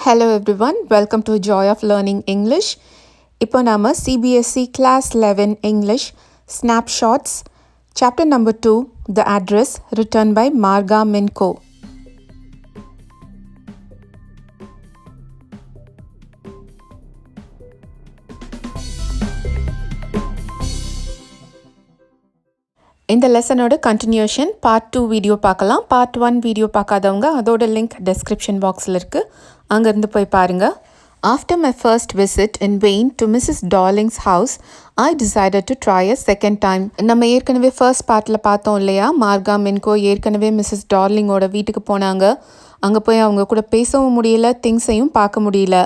Hello everyone, welcome to Joy of Learning English. இப்போ நாம CBSE Class 11 English Snapshots, Chapter number 2, The Address, written by Marga Minco. இந்த லெசனோட continuation part 2 video பார்க்கலாம். Part 1 video பார்க்காதவங்க அதோட link description பாக்ஸில் இருக்குது, அங்கேருந்து போய் பாருங்கள். After my first visit in vain to Mrs. Darling's house, I decided to try a second time. நம்ம ஏற்கனவே ஃபர்ஸ்ட் பார்ட்டில் பார்த்தோம் இல்லையா, மார்கா மின்கோ ஏற்கனவே மிஸ்ஸஸ் டார்லிங்கோட வீட்டுக்கு போனாங்க. அங்கே போய் அவங்க கூட பேசவும் முடியல, திங்ஸையும் பார்க்க முடியல.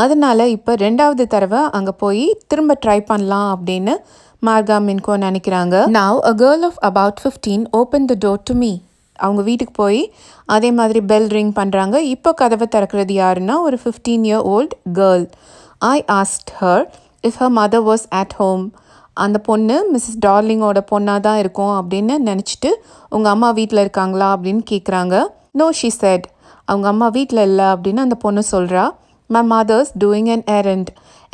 அதனால் இப்போ ரெண்டாவது தடவை அங்கே போய் திரும்ப ட்ரை பண்ணலாம் அப்படின்னு மார்கா மின்கோ நினைக்கிறாங்க. Now a girl of about 15 opened the door to me. அவங்க வீட்டுக்கு போய் அதே மாதிரி பெல் ரிங் பண்ணுறாங்க. இப்போ கதவை திறக்கிறது யாருன்னா ஒரு 15-year-old girl. I asked her if her mother was at home. அந்த பொண்ணு மிஸ்ஸஸ் டார்லிங்கோட பொண்ணாக தான் இருக்கும் அப்படின்னு நினச்சிட்டு உங்கள் அம்மா வீட்டில் இருக்காங்களா அப்படின்னு கேட்குறாங்க. No, she said. அவங்க அம்மா வீட்டில் இல்லை அப்படின்னு அந்த பொண்ணு சொல்கிறா. My mother's doing an errand.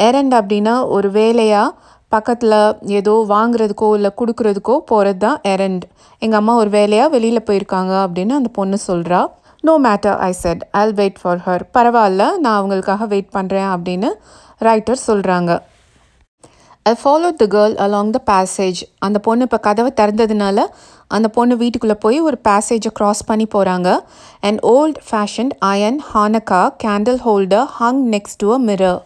Errand அப்படின்னா ஒரு வேலையாக பக்கத்தில் ஏதோ வாங்குறதுக்கோ இல்லை கொடுக்குறதுக்கோ போகிறது தான் எரண்ட். எங்கள் அம்மா ஒரு வேலையாக வெளியில் போயிருக்காங்க அப்படின்னு அந்த பொண்ணு சொல்கிறா. No matter, I said, I'll wait for her. பரவாயில்ல, நான் அவங்களுக்காக வெயிட் பண்ணுறேன் அப்படின்னு ரைட்டர் சொல்கிறாங்க. I followed the girl along the passage. அந்த பொண்ணு இப்போ கதவை திறந்ததுனால அந்த பொண்ணு வீட்டுக்குள்ளே போய் ஒரு பேசேஜை க்ராஸ் பண்ணி போகிறாங்க. And old fashioned iron Hanukkah candle holder hung next to a mirror.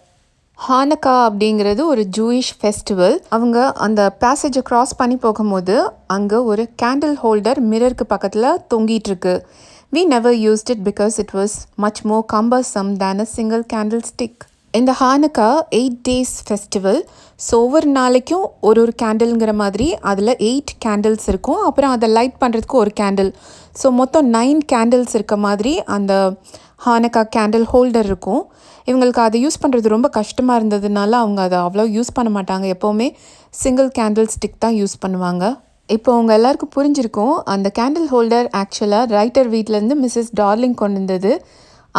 Hanukkah அப்படிங்கிறது ஒரு ஜூயிஷ் ஃபெஸ்டிவல். அவங்க அந்த பேசேஜை க்ராஸ் பண்ணி போகும்போது அங்கே ஒரு கேண்டில் ஹோல்டர் மிரருக்கு பக்கத்தில் தொங்கிட்டுருக்கு. We never used it because it was much more cumbersome than a single candlestick. இந்த ஹானக்கா 8 days ஃபெஸ்டிவல். ஸோ ஒவ்வொரு நாளைக்கும் ஒரு கேண்டில்ங்கிற மாதிரி அதில் 8 கேண்டில்ஸ் இருக்கும். அப்புறம் அதை லைட் பண்ணுறதுக்கு ஒரு கேண்டில். ஸோ மொத்தம் 9 கேண்டில்ஸ் இருக்க மாதிரி அந்த ஹானக்கா கேண்டில் ஹோல்டர் இருக்கும். இவங்களுக்கு அதை யூஸ் பண்ணுறது ரொம்ப கஷ்டமாக இருந்ததுனால அவங்க அதை அவ்வளோ யூஸ் பண்ண மாட்டாங்க. எப்போவுமே சிங்கிள் கேண்டில் ஸ்டிக் தான் யூஸ் பண்ணுவாங்க. இப்போ அவங்க எல்லாருக்கும் புரிஞ்சிருக்கும், அந்த கேண்டில் ஹோல்டர் ஆக்சுவலாக ரைட்டர் வீட்டிலேருந்து மிஸ்ஸஸ் டார்லிங் கொண்டு வந்தது.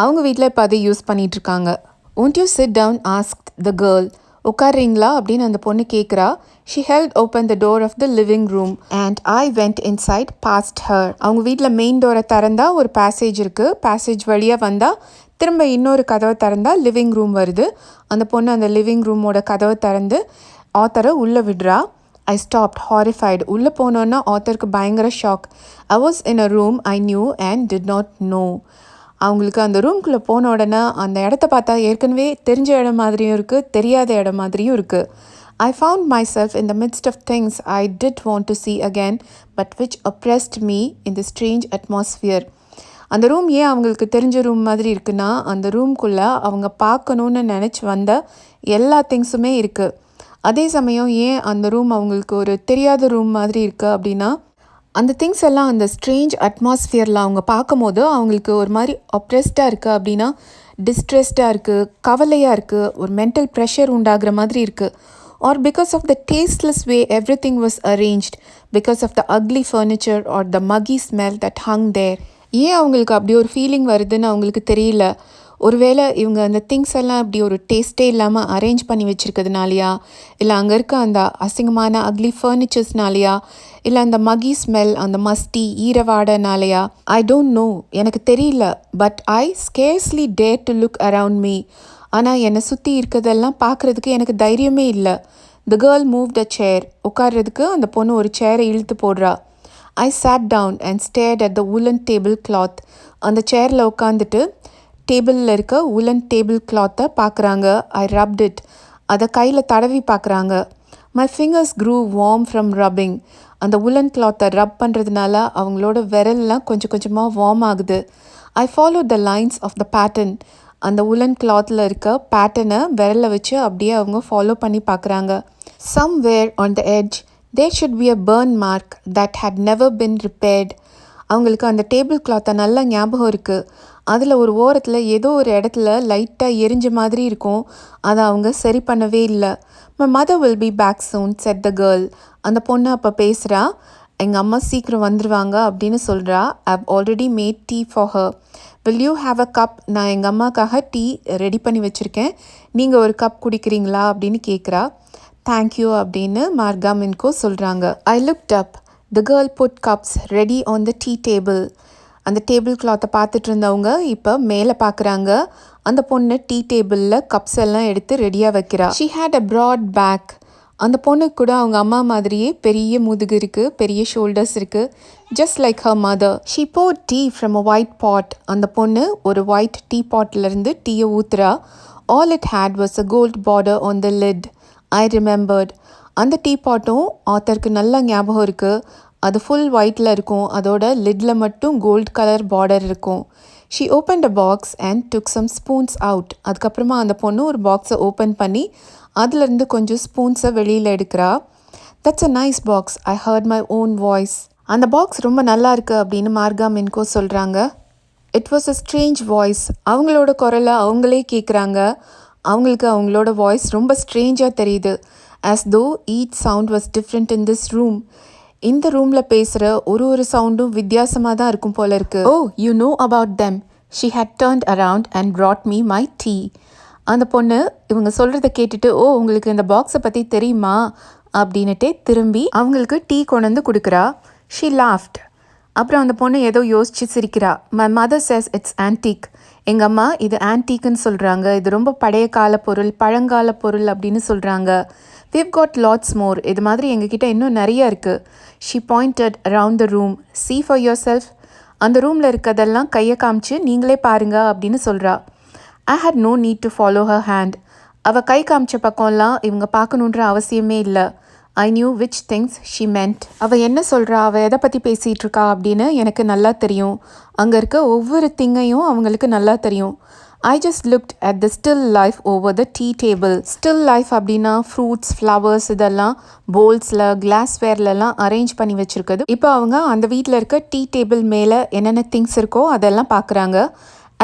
அவங்க வீட்டில் இப்போ அதை யூஸ் பண்ணிகிட்ருக்காங்க. Won't you sit down? asked the girl. உட்கார்றீங்களா அப்படின்னு அந்த பொண்ணு கேட்குறா. She held open the door of the living room and I went inside past her. அவங்க வீட்டில் மெயின் டோரை திறந்தா ஒரு பேசேஜ் இருக்குது. பேசேஜ் வழியாக வந்தால் திரும்ப இன்னொரு கதவை திறந்தா லிவிங் ரூம் வருது. அந்த பொண்ணு அந்த லிவிங் ரூமோட கதவை திறந்து ஆத்தரை உள்ளே விடுறா. I stopped horrified. உள்ளே போனோன்னா ஆத்தருக்கு பயங்கர shock. I was in a room I knew and did not know. அவங்களுக்கு அந்த ரூம்குள்ளே போன உடனே அந்த இடத்த பார்த்தா ஏற்கனவே தெரிஞ்ச இடம் மாதிரியும் இருக்குது, தெரியாத இடம் மாதிரியும் இருக்குது. I found myself in the midst of things I did want to see again, but which oppressed me in the strange atmosphere. அந்த ரூம் ஏன் அவங்களுக்கு தெரிஞ்ச ரூம் மாதிரி இருக்குன்னா, அந்த ரூம்குள்ளே அவங்க பார்க்கணுன்னு நினச்சி வந்த எல்லா திங்ஸுமே இருக்குது. அதே சமயம் ஏன் அந்த ரூம் அவங்களுக்கு ஒரு தெரியாத ரூம் மாதிரி இருக்குது அப்படின்னா, அந்த திங்ஸ் எல்லாம் அந்த ஸ்ட்ரேஞ்ச் அட்மாஸ்ஃபியரில் அவங்க பார்க்கும்போது அவங்களுக்கு ஒரு மாதிரி அப்ரெஸ்டாக இருக்குது. அப்படின்னா டிஸ்ட்ரெஸ்டாக இருக்குது, கவலையாக இருக்குது, ஒரு மென்டல் ப்ரெஷர் உண்டாகிற மாதிரி இருக்குது. Or because of the tasteless way everything was arranged, because of the ugly furniture or the muggy smell that hung there. ஏன் அவங்களுக்கு அப்படி ஒரு ஃபீலிங் வருதுன்னு அவங்களுக்கு தெரியல. ஒருவேளை இவங்க அந்த திங்ஸ் எல்லாம் இப்படி ஒரு டேஸ்ட்டே இல்லாமல் அரேஞ்ச் பண்ணி வச்சுருக்கிறதுனாலையா, இல்லை அங்கே இருக்க அந்த அசிங்கமான அக்லி ஃபர்னிச்சர்ஸ்னாலையா, இல்லை அந்த மகி ஸ்மெல், அந்த மஸ்டி ஈரவாடனாலையா, ஐ டோன்ட் நோ, எனக்கு தெரியல. But I scarcely dare to look around me. ஆனால் என்னை சுற்றி இருக்கிறதெல்லாம் பார்க்குறதுக்கு எனக்கு தைரியமே இல்லை. The girl moved a chair. உட்கார்றதுக்கு அந்த பொண்ணு ஒரு சேரை இழுத்து போடுறா. I sat down and stared at the woolen tablecloth. அந்த சேரில் உட்காந்துட்டு டேபிளில் இருக்க woolen tablecloth-ஐ பார்க்குறாங்க. I rubbed it. அதை கையில் தடவி பார்க்குறாங்க. My fingers grew warm from rubbing. அந்த woolen cloth-ஐ ரப் பண்ணுறதுனால அவங்களோட விரல்லாம் கொஞ்சம் கொஞ்சமாக வார்ம் ஆகுது. I followed the lines of the pattern. அந்த woolen cloth-ல இருக்க பேட்டர்னை விரலை வச்சு அப்படியே அவங்க ஃபாலோ பண்ணி பார்க்குறாங்க. Somewhere on the edge there should be a burn mark that had never been repaired. அவங்களுக்கு அந்த டேபிள் கிளாத்தை நல்லா ஞாபகம் இருக்குது. அதில் ஒரு ஓரத்தில் ஏதோ ஒரு இடத்துல லைட்டாக எரிஞ்ச மாதிரி இருக்கும். அதை அவங்க சரி பண்ணவே இல்லை. My mother will be back soon, said the girl. அந்த பொண்ணு அப்போ பேசுகிறா. எங்கள் அம்மா சீக்கிரம் வந்துடுவாங்க அப்படின்னு சொல்கிறா. I've already made tea for her. Will you have a cup? நான் எங்கள் அம்மாக்காக டீ ரெடி பண்ணி வச்சுருக்கேன், நீங்கள் ஒரு கப் குடிக்கிறீங்களா அப்படின்னு கேட்குறா. தேங்க்யூ அப்படின்னு மார்கா மின்கோ சொல்கிறாங்க. I looked up. The girl put cups ready on the tea table. அந்த டேபிள் கிளாத்தை பார்த்துட்டு இருந்தவங்க இப்போ மேலே பார்க்குறாங்க. அந்த பொண்ணு டீ டேபிளில் கப்ஸ் எல்லாம் எடுத்து ரெடியாக வைக்கிறா. She had a broad back. அந்த பொண்ணுக்கு கூட அவங்க அம்மா மாதிரியே பெரிய முதுகு இருக்குது, பெரிய ஷோல்டர்ஸ் இருக்குது, just like her mother. She poured tea from a white pot. அந்த பொண்ணு ஒரு ஒயிட் டீ பாட்டிலேருந்து டீயை ஊத்துறா. All it had was a gold border on the lid. I remembered. அந்த டீ பாட்டும் ஆத்தருக்கு நல்லா ஞாபகம் இருக்குது. அது ஃபுல் ஒயிட்டில் இருக்கும், அதோட லிட்டில் மட்டும் கோல்ட் கலர் பார்டர் இருக்கும். She opened a box and took some spoons out. அதுக்கப்புறமா அந்த பொண்ணு ஒரு பாக்ஸை ஓப்பன் பண்ணி அதுலேருந்து கொஞ்சம் ஸ்பூன்ஸை வெளியில் எடுக்கிறா. That's a nice box. I heard my own voice. அந்த பாக்ஸ் ரொம்ப நல்லா இருக்குது அப்படின்னு மார்கா மின்கோ சொல்கிறாங்க. It was a strange voice. அவங்களோட குரலை அவங்களே கேட்குறாங்க. அவங்களுக்கு அவங்களோட வாய்ஸ் ரொம்ப ஸ்ட்ரேஞ்சாக தெரியுது. as though each sound was different in this room. இந்த ரூமில் பேசுகிற ஒரு சவுண்டும் வித்தியாசமாக தான் இருக்கும் போல இருக்கு. Oh, you know about them. She had turned around and brought me my tea. அந்த பொண்ணு இவங்க சொல்கிறத கேட்டுட்டு, ஓ உங்களுக்கு இந்த பாக்ஸை பற்றி தெரியுமா அப்படின்னுட்டே திரும்பி அவங்களுக்கு டீ கொண்டு வந்து கொடுக்குறா. She loft. அப்புறம் அந்த பொண்ணு ஏதோ யோசிச்சு சிரிக்கிறா. My mother chase it's antique. எங்கள் அம்மா இது ஆன்டிக்குன்னு சொல்கிறாங்க, இது ரொம்ப பழைய கால பொருள், பழங்கால பொருள் அப்படின்னு சொல்கிறாங்க. we've got lots more. இது மாதிரி எங்ககிட்ட இன்னும் நிறைய இருக்குது. she pointed around the room. see for yourself. அந்த ரூமில் இருக்கிறதெல்லாம் கையை காமிச்சு நீங்களே பாருங்க அப்படின்னு சொல்கிறா. I had no need to follow her hand. அவள் கை காமிச்ச பக்கம்லாம் இவங்க பார்க்கணுன்ற அவசியமே இல்லை. I knew which things she meant. அவள் என்ன சொல்கிறா, அவள் எதை பற்றி பேசிகிட்டு இருக்கா அப்படின்னு எனக்கு நல்லா தெரியும். அங்கே இருக்க ஒவ்வொரு திங்கையும் அவங்களுக்கு நல்லா தெரியும். I just looked at the still life over the tea table. Still life அப்படின்னா ஃப்ரூட்ஸ், ஃப்ளவர்ஸ் இதெல்லாம் போல்ஸில், கிளாஸ்வேர்லலாம் அரேஞ்ச் பண்ணி வச்சுருக்குது. இப்போ அவங்க அந்த வீட்டில் இருக்க டீ டேபிள் மேலே என்னென்ன திங்ஸ் இருக்கோ அதெல்லாம் பார்க்குறாங்க.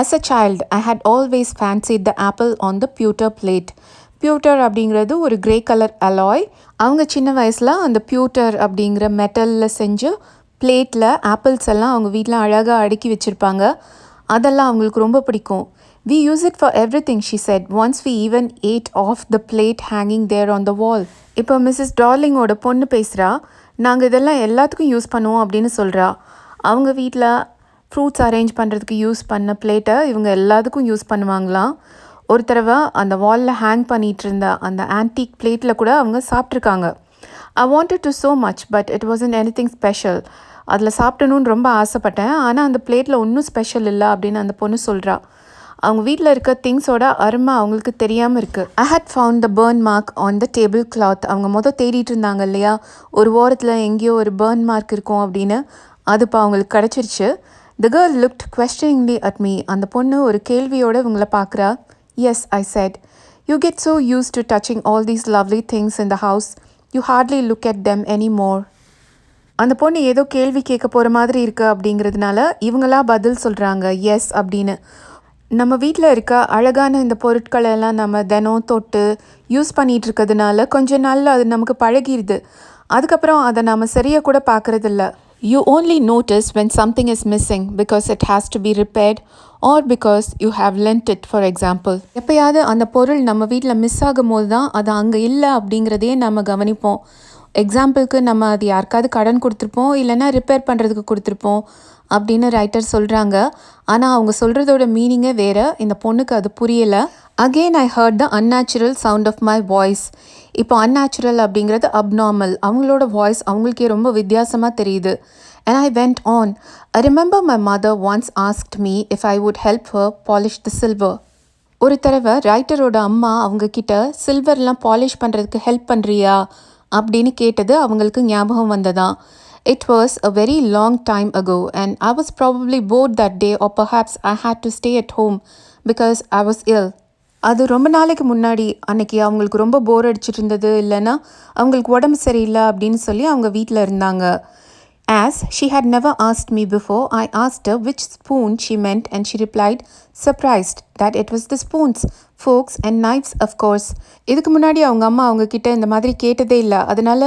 As a child, I had always fancied the apple on the pewter plate. Future அப்படிங்கிறது ஒரு கிரே கலர் அலாய். அவங்க சின்ன வயசில் அந்த பியூட்டர் அப்படிங்கிற மெட்டலில் செஞ்சு பிளேட்டில் ஆப்பிள்ஸ் எல்லாம் அவங்க வீட்டில் அழகாக அடுக்கி வச்சுருப்பாங்க. அதெல்லாம் அவங்களுக்கு ரொம்ப பிடிக்கும். We use it for everything, she said. Once we even ate off the plate hanging there on the wall. இப்போ மிஸ்ஸஸ் டார்லிங்கோட பொண்ணு பேசுகிறா. நாங்கள் இதெல்லாம் எல்லாத்துக்கும் யூஸ் பண்ணுவோம் அப்படின்னு சொல்கிறா. அவங்க வீட்டில் ஃப்ரூட்ஸ் அரேஞ்ச் பண்ணுறதுக்கு யூஸ் பண்ண பிளேட்டை இவங்க எல்லாத்துக்கும் யூஸ் பண்ணுவாங்களாம். ஒரு தடவை அந்த வாலில் ஹேங் பண்ணிகிட்டு இருந்த அந்த ஆன்டிக் பிளேட்டில் கூட அவங்க சாப்பிட்ருக்காங்க. I wanted to so much, but it wasn't anything special. அதில் சாப்பிடணுன்னு ரொம்ப ஆசைப்பட்டேன், ஆனால் அந்த பிளேட்டில் ஒன்றும் ஸ்பெஷல் இல்லை அப்படின்னு அந்த பொண்ணு சொல்கிறா. அவங்க வீட்டில் இருக்க திங்ஸோட அருமை அவங்களுக்கு தெரியாமல் இருக்குது. I had found the burn mark on the table cloth. அவங்க தேடிட்டு இருந்தாங்க இல்லையா, ஒரு ஓரத்தில் எங்கேயோ ஒரு burn mark இருக்கும் அப்படின்னு. அது இப்போ அவங்களுக்கு கிடச்சிருச்சு. The girl looked questioningly at me. அந்த பொண்ணு ஒரு கேள்வியோடு இவங்கள பார்க்குறா. Yes, I said. You get so used to touching all these lovely things in the house, you hardly look at them anymore. அந்த பொண்ணு ஏதோ கேள்வி கேட்க போகிற மாதிரி இருக்குது அப்படிங்கிறதுனால இவங்களா பதில் சொல்கிறாங்க எஸ் அப்படின்னு. நம்ம வீட்டில் இருக்க அழகான இந்த பொருட்களை எல்லாம் நம்ம தினம் தொட்டு யூஸ் பண்ணிகிட்டு இருக்கிறதுனால கொஞ்ச நாளில் அது நமக்கு பழகிடுது. அதுக்கப்புறம் அதை நம்ம சரியாக கூட பார்க்குறதில்ல. You only notice when something is missing because it has to be repaired or because you have lent it, for example. எப்பயாவது அந்த பொருள் நம்ம வீட்டில் மிஸ் ஆகும் போது தான் அது அங்கே இல்லை அப்படிங்கிறதையே நம்ம கவனிப்போம். எக்ஸாம்பிளுக்கு நம்ம அது யாருக்காவது கடன் கொடுத்துருப்போம், இல்லைன்னா ரிப்பேர் பண்ணுறதுக்கு கொடுத்துருப்போம் அப்படின்னு ரைட்டர் சொல்கிறாங்க. ஆனால் அவங்க சொல்கிறதோட மீனிங்கே வேறு. இந்த பொண்ணுக்கு அது புரியலை. Again I heard the unnatural sound of my voice. இப்போ அன்நேச்சுரல் அப்படிங்கிறது அப்நார்மல். அவங்களோட வாய்ஸ் அவங்களுக்கே ரொம்ப வித்தியாசமாக தெரியுது. And I went on. I remember my mother once asked me if I would help her polish the silver. ஒரு தடவை ரைட்டரோட அம்மா அவங்க கிட்ட சில்வர்லாம் பாலிஷ் பண்ணுறதுக்கு ஹெல்ப் பண்ணுறியா அப்படின்னு கேட்டது அவங்களுக்கு ஞாபகம் வந்ததான். It was a very long time ago and I was probably bored that day, or perhaps I had to stay at home because I was ill. அது ரொம்ப நாளைக்கு முன்னாடி. அன்னைக்கு அவங்களுக்கு ரொம்ப போர் அடிச்சிட்டு இருந்தது, இல்லைன்னா அவங்களுக்கு உடம்பு சரியில்லை அப்படின்னு சொல்லி அவங்க வீட்டில் இருந்தாங்க. As she had never asked me before, I asked her which spoon she meant and she replied, surprised, that it was the spoons, forks and knives, of course. இதுக்கு முன்னாடி அவங்க அம்மா அவங்க கிட்ட இந்த மாதிரி கேட்டதே இல்லை. அதனால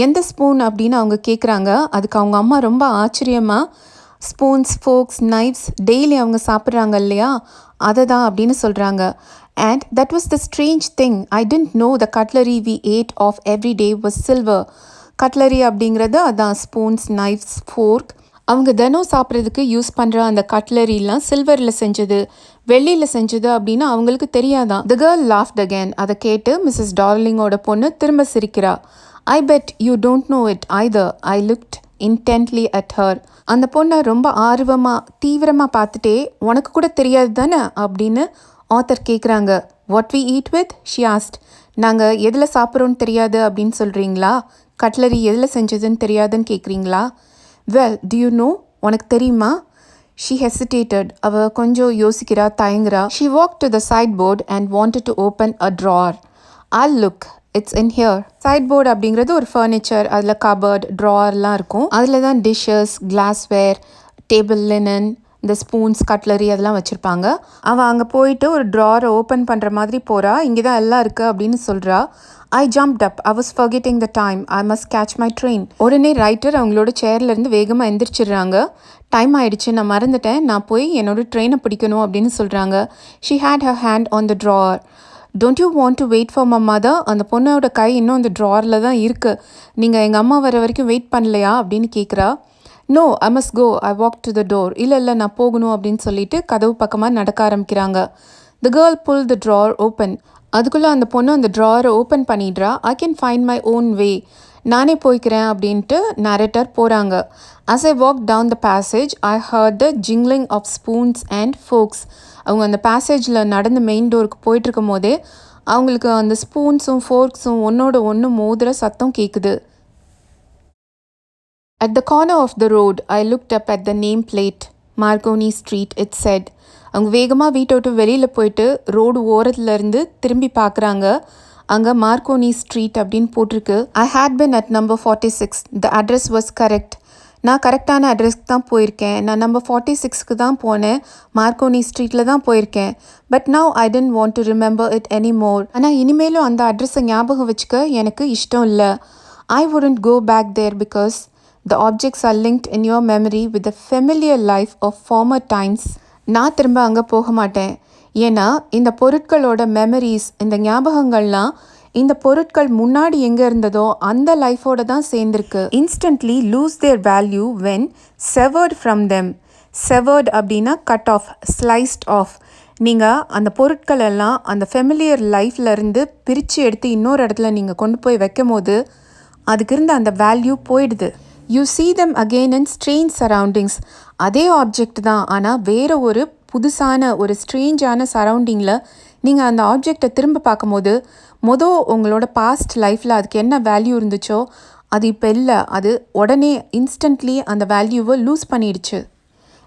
எந்த ஸ்பூன் அப்படின்னு அவங்க கேட்குறாங்க. அதுக்கு அவங்க அம்மா ரொம்ப ஆச்சரியமாக ஸ்பூன்ஸ், ஃபோர்க்ஸ், நைஃப்ஸ் டெய்லி அவங்க சாப்பிட்றாங்க இல்லையா, அதை தான் அப்படின்னு சொல்கிறாங்க. And that was the strange thing. I didn't know the cutlery we ate of every day was silver. Cutlery அப்படிங்கிறது அதான் ஸ்பூன்ஸ், நைஃப்ஸ், ஃபோர்க். அவங்க தினம் சாப்பிட்றதுக்கு யூஸ் பண்ணுற அந்த கட்லரிலாம் சில்வரில் செஞ்சது, வெள்ளியில் செஞ்சது அப்படின்னு அவங்களுக்கு தெரியாதான். The girl laughed again. அதை கேட்டு மிஸ்ஸஸ் டார்லிங்கோட பொண்ணு திரும்ப சிரிக்கிறா. I bet you don't know it either. I looked intently at her. அந்த பொண்ணை ரொம்ப தீவிரமாக பார்த்துட்டே உனக்கு கூட தெரியாது தானே அப்படின்னு ஆத்தர் கேட்குறாங்க. What we eat with she asked. நாங்கள் எதில் சாப்பிட்றோன்னு தெரியாது அப்படின்னு சொல்கிறீங்களா? கட்லரி எதில் செஞ்சதுன்னு தெரியாதுன்னு கேட்குறீங்களா? வெல், டு யூ நோ, உனக்கு தெரியுமா? She hesitated. அவள் கொஞ்சம் யோசிக்கிறா, தயங்குறா. She walk to the sideboard and wanted to open a drawer. I'll look. It's in here. Sideboard அப்படிங்கிறது ஒரு ஃபர்னிச்சர். அதில் கபர்ட், ட்ரார்லாம் இருக்கும். அதில் தான் டிஷ்ஷஸ், கிளாஸ்வேர், டேபிள் லினன், இந்த ஸ்பூன்ஸ், கட்லரி அதெல்லாம் வச்சுருப்பாங்க. அவள் அங்கே போயிட்டு ஒரு ட்ராரை ஓப்பன் பண்ணுற மாதிரி போகிறா. இங்கே தான் எல்லாம் இருக்குது அப்படின்னு சொல்கிறா. I jumped up. I was forgetting the time. I must catch my train. உடனே ரைட்டர் அவங்களோட சேர்லேருந்து வேகமாக எந்திரிச்சிடுறாங்க. டைம் ஆயிடுச்சு, நான் மறந்துட்டேன், நான் போய் என்னோட ட்ரெயினை பிடிக்கணும் அப்படின்னு சொல்கிறாங்க. She had her hand on the drawer. Don't you want to wait for mamma தான்? அந்த பொண்ணோட கை இன்னும் அந்த ட்ராரில் தான் இருக்குது. நீங்கள் எங்கள் அம்மா வர வரைக்கும் வெயிட் பண்ணலையா அப்படின்னு கேட்குறா. No, I must go. I walk to the door. இல்லை நான் போகணும் அப்படின்னு சொல்லிட்டு கதவு பக்கமாக நடக்க ஆரம்பிக்கிறாங்க. The girl pull the drawer open. அதுக்குள்ளே அந்த பொண்ணு அந்த ட்ராரை ஓப்பன் பண்ணிடுறா. I can find my own way. நானே போய்க்கிறேன் அப்படின்ட்டு நரேட்டர் போகிறாங்க. As I walked down the passage, I heard the jingling of spoons and forks. அவங்க அந்த பேசேஜில் நடந்து மெயின் டோருக்கு போயிட்டுருக்கும் போதே அவங்களுக்கு அந்த ஸ்பூன்ஸும் ஃபோர்க்ஸும் ஒன்றோட ஒன்று மோதுற சத்தம் கேட்குது. At the corner of the road, I looked up at the name plate. Margoni Street, it said. அவங்க வேகமாக வீட்டை விட்டு வெளியில் போயிட்டு ரோடு ஓரத்துலேருந்து திரும்பி பார்க்குறாங்க. அங்கே மார்கோனி ஸ்ட்ரீட் அப்படின்னு போட்டிருக்கு. I had been at number 46. The address was correct. நான் கரெக்டான அட்ரஸ்க்கு தான் போயிருக்கேன். நான் நம்பர் 46க்கு தான் போனேன். மார்கோனி ஸ்ட்ரீட்டில் தான் போயிருக்கேன். But now I don't want to remember it any more. ஆனால் இனிமேலும் அந்த அட்ரஸை ஞாபகம் வச்சுக்க எனக்கு இஷ்டம் இல்லை. I wouldn't go back there because the objects are linked in your memory with the familiar life of former times. நான் திரும்ப அங்கே போக மாட்டேன். ஏன்னா இந்த பொருட்களோட மெமரிஸ், இந்த ஞாபகங்கள்லாம் இந்த பொருட்கள் முன்னாடி எங்கே இருந்ததோ அந்த லைஃபோட தான் சேர்ந்துருக்கு. Instantly lose their value when severed from them. Severed அப்படின்னா கட் ஆஃப், ஸ்லைஸ்ட் ஆஃப். நீங்கள் அந்த பொருட்கள் எல்லாம் அந்த ஃபெமிலியர் லைஃப்லேருந்து பிரித்து எடுத்து இன்னொரு இடத்துல நீங்கள் கொண்டு போய் வைக்கும் போது அதுக்கு இருந்த அந்த வேல்யூ போயிடுது. You see them again in strange surroundings. அதே ஆப்ஜெக்ட் தான், ஆனால் வேறு ஒரு புதுசான ஒரு ஸ்ட்ரேஞ்சான சரௌண்டிங்கில் நீங்கள் அந்த ஆப்ஜெக்டை திரும்ப பார்க்கும்போது உங்களோட பாஸ்ட் லைஃப்பில் அதுக்கு என்ன வேல்யூ இருந்துச்சோ அது இப்போ இல்லை. அது உடனே இன்ஸ்டன்ட்லி அந்த வேல்யூவை லூஸ் பண்ணிடுச்சு.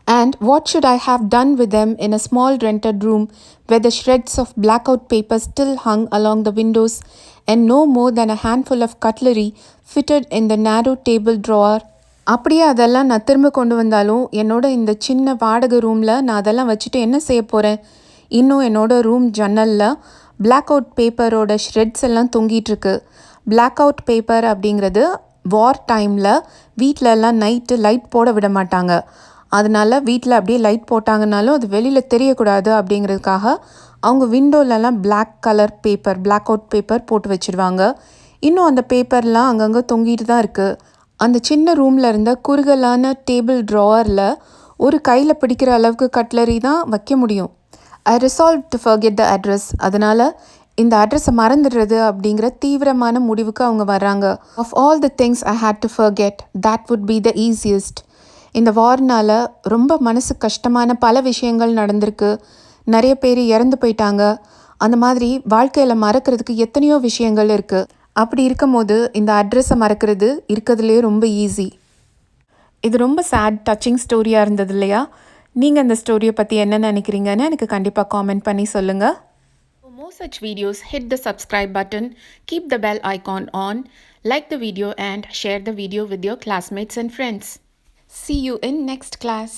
And what should I have done with them in a small rented room where the shreds of blackout paper still hung along the windows and no more than a handful of cutlery fitted in the narrow table drawer? அப்படியே அதெல்லாம் நான் திரும்ப கொண்டு வந்தாலும் என்னோட இந்த சின்ன வாடகை ரூமில் நான் அதெல்லாம் வச்சுட்டு என்ன செய்ய போகிறேன்? இன்னும் என்னோட ரூம் ஜன்னலில் பிளாக் அவுட் பேப்பரோட ஷ்ரெட்ஸ் எல்லாம் தொங்கிட்டுருக்கு. பிளாக் அவுட் பேப்பர் அப்படிங்கிறது வார் டைமில் வீட்டிலலாம் நைட்டு லைட் போட விட மாட்டாங்க. அதனால் வீட்டில் அப்படியே லைட் போட்டாங்கனாலும் அது வெளியில் தெரியக்கூடாது அப்படிங்கிறதுக்காக அவங்க விண்டோலலாம் black colour paper, black out paper போட்டு வச்சுருவாங்க. இன்னும் அந்த பேப்பர்லாம் அங்கங்கே தொங்கிட்டு தான் இருக்குது. அந்த சின்ன ரூமில் இருந்த குறுகலான டேபிள் ட்ராவரில் ஒரு கையில் பிடிக்கிற அளவுக்கு கட்லரி தான் வைக்க முடியும். I resolve to forget the address. அதனால் இந்த அட்ரஸை மறந்துடுறது அப்படிங்கிற தீவிரமான முடிவுக்கு அவங்க வர்றாங்க. Of all the things I had to forget, that would be the easiest. இந்த வார்னால் ரொம்ப மனசு கஷ்டமான பல விஷயங்கள் நடந்திருக்கு. நிறைய பேர் இறந்து போயிட்டாங்க. அந்த மாதிரி வாழ்க்கையில் மறக்கிறதுக்கு எத்தனையோ விஷயங்கள் இருக்குது. அப்படி இருக்கும் போது இந்த அட்ரஸை மறக்கிறது இருக்கிறதுலேயே ரொம்ப ஈஸி. இது ரொம்ப சேட் டச்சிங் ஸ்டோரியாக இருந்தது இல்லையா? நீங்கள் இந்த ஸ்டோரியை பற்றி என்ன நினைக்கிறீங்கன்னு எனக்கு கண்டிப்பாக காமெண்ட் பண்ணி சொல்லுங்கள். For more such videos, hit the subscribe button, keep the bell icon on, like the video and share the video with your classmates and friends. See you in next class.